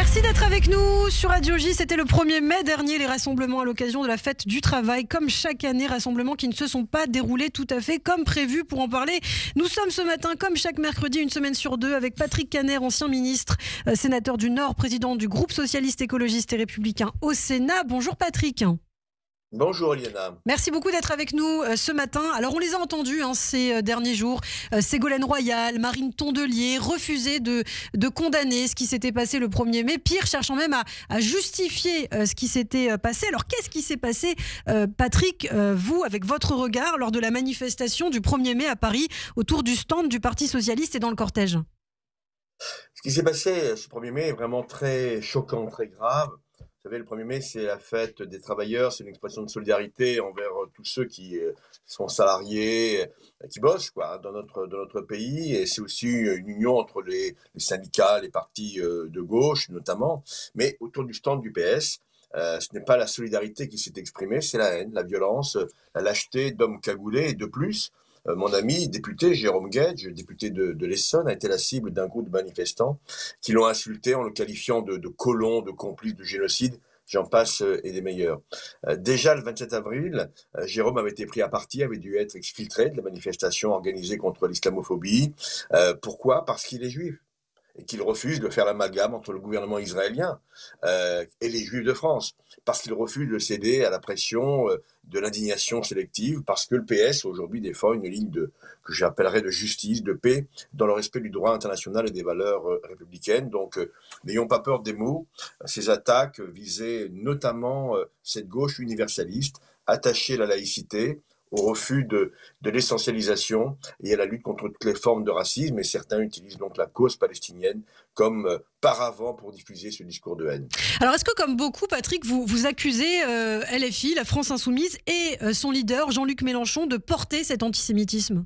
Merci d'être avec nous sur Radio J. C'était le 1er mai dernier, les rassemblements à l'occasion de la fête du travail. Comme chaque année, rassemblements qui ne se sont pas déroulés tout à fait comme prévu. Pour en parler, nous sommes ce matin, comme chaque mercredi, une semaine sur deux, avec Patrick Kanner, ancien ministre, sénateur du Nord, président du groupe socialiste, écologiste et républicain au Sénat. Bonjour Patrick. Bonjour Eliana. Merci beaucoup d'être avec nous ce matin. Alors on les a entendus ces derniers jours, Ségolène Royal, Marine Tondelier, refuser de condamner ce qui s'était passé le 1er mai, pire, cherchant même à justifier ce qui s'était passé. Alors qu'est-ce qui s'est passé, Patrick, vous, avec votre regard, lors de la manifestation du 1er mai à Paris, autour du stand du Parti Socialiste et dans le cortège? Ce qui s'est passé ce 1er mai est vraiment très choquant, très grave. Vous savez, le 1er mai, c'est la fête des travailleurs, c'est une expression de solidarité envers tous ceux qui sont salariés, qui bossent dans notre pays. Et c'est aussi une union entre les syndicats, les partis de gauche notamment. Mais autour du stand du PS, ce n'est pas la solidarité qui s'est exprimée, c'est la haine, la violence, la lâcheté d'hommes cagoulés. Et de plus, mon ami député Jérôme Guedj, député de l'Essonne, a été la cible d'un groupe de manifestants qui l'ont insulté en le qualifiant de colon, de complice, de génocide. J'en passe et des meilleurs. Déjà le 27 avril, Jérôme avait été pris à partie, avait dû être exfiltré de la manifestation organisée contre l'islamophobie. Pourquoi? Parce qu'il est juif et qu'il refuse de faire l'amalgame entre le gouvernement israélien et les Juifs de France, parce qu'il refuse de céder à la pression de l'indignation sélective, parce que le PS aujourd'hui défend une ligne que j'appellerais de justice, de paix, dans le respect du droit international et des valeurs républicaines. Donc n'ayons pas peur des mots. Ces attaques visaient notamment cette gauche universaliste, attachée à la laïcité, au refus de l'essentialisation et à la lutte contre toutes les formes de racisme. Et certains utilisent donc la cause palestinienne comme paravent pour diffuser ce discours de haine. Alors est-ce que, comme beaucoup, Patrick, vous accusez LFI, la France Insoumise, et son leader, Jean-Luc Mélenchon, de porter cet antisémitisme?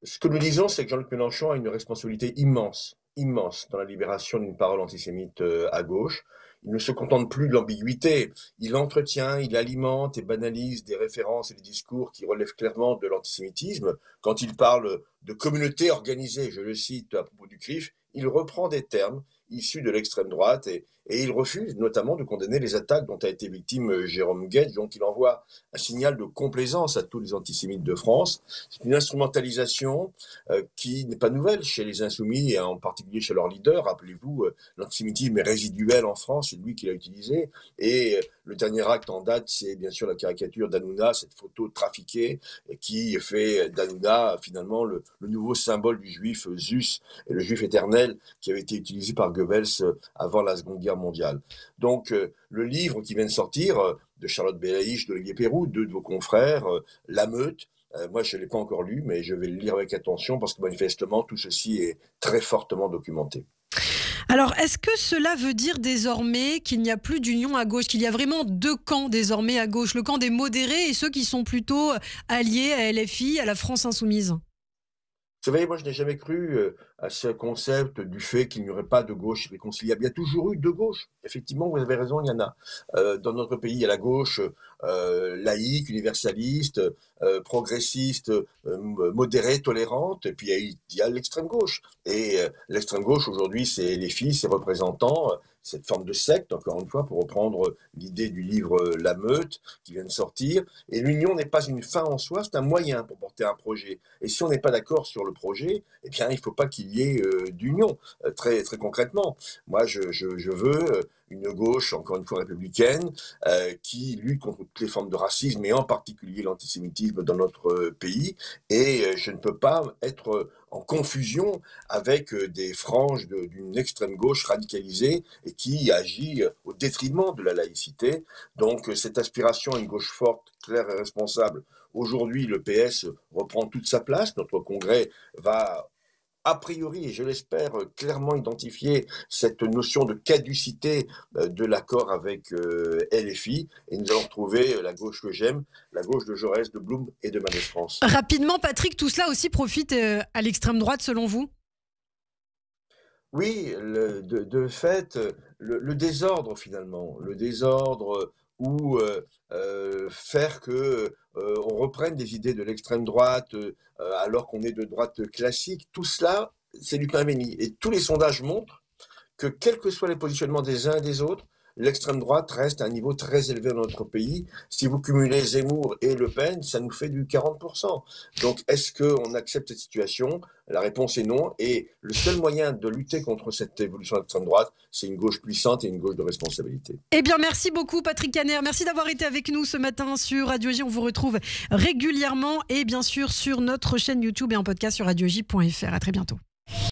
Ce que nous disons, c'est que Jean-Luc Mélenchon a une responsabilité immense dans la libération d'une parole antisémite à gauche. Il ne se contente plus de l'ambiguïté. Il entretient, il alimente et banalise des références et des discours qui relèvent clairement de l'antisémitisme. Quand il parle de communauté organisée, je le cite à propos du CRIF, il reprend des termes issus de l'extrême droite et il refuse notamment de condamner les attaques dont a été victime Jérôme Guedj. Donc il envoie un signal de complaisance à tous les antisémites de France. C'est une instrumentalisation qui n'est pas nouvelle chez les insoumis et en particulier chez leur leader. Rappelez-vous, l'antisémitisme est résiduel en France, c'est lui qui l'a utilisé. Et le dernier acte en date, c'est bien sûr la caricature d'Hanouna, cette photo trafiquée qui fait d'Hanouna finalement le nouveau symbole du juif Zeus et le juif éternel qui avait été utilisé par Goebbels avant la Seconde Guerre mondiale. Donc le livre qui vient de sortir de Charlotte Belaïch, d'Olivier Perroux, deux de vos confrères, La Meute, moi je ne l'ai pas encore lu, mais je vais le lire avec attention parce que manifestement tout ceci est très fortement documenté. Alors, est-ce que cela veut dire désormais qu'il n'y a plus d'union à gauche, qu'il y a vraiment deux camps désormais à gauche, le camp des modérés et ceux qui sont plutôt alliés à LFI, à la France Insoumise? Vous savez, moi je n'ai jamais cru à ce concept du fait qu'il n'y aurait pas de gauche irréconciliable. Il y a toujours eu deux gauches. Effectivement, vous avez raison, il y en a. Dans notre pays, il y a la gauche laïque, universaliste, progressiste, modérée, tolérante, et puis il y a l'extrême gauche. Et l'extrême gauche, aujourd'hui, c'est les filles, ses représentants, cette forme de secte, encore une fois, pour reprendre l'idée du livre La Meute, qui vient de sortir. Et l'union n'est pas une fin en soi, c'est un moyen pour porter un projet. Et si on n'est pas d'accord sur le projet, eh bien, il ne faut pas qu'il y ait d'union, très, très concrètement. Moi, je veux une gauche, encore une fois républicaine, qui lutte contre toutes les formes de racisme, et en particulier l'antisémitisme dans notre pays. Et je ne peux pas être en confusion avec des franges d'une extrême gauche radicalisée et qui agit au détriment de la laïcité. Donc cette aspiration à une gauche forte, claire et responsable, aujourd'hui le PS reprend toute sa place. Notre congrès va a priori, et je l'espère, clairement identifier cette notion de caducité de l'accord avec LFI, et nous allons retrouver la gauche que j'aime, la gauche de Jaurès, de Blum et de Manès France. Rapidement, Patrick, tout cela aussi profite à l'extrême droite, selon vous? Oui, de fait, le désordre finalement, le désordre ou faire que on reprenne des idées de l'extrême droite alors qu'on est de droite classique, tout cela, c'est du pain béni. Et tous les sondages montrent que quels que soient les positionnements des uns et des autres, l'extrême droite reste à un niveau très élevé dans notre pays. Si vous cumulez Zemmour et Le Pen, ça nous fait du 40%. Donc, est-ce qu'on accepte cette situation? La réponse est non. Et le seul moyen de lutter contre cette évolution de l'extrême droite, c'est une gauche puissante et une gauche de responsabilité. Eh bien, merci beaucoup, Patrick Caner. Merci d'avoir été avec nous ce matin sur Radio J. On vous retrouve régulièrement et bien sûr sur notre chaîne YouTube et en podcast sur radioj.fr. À très bientôt.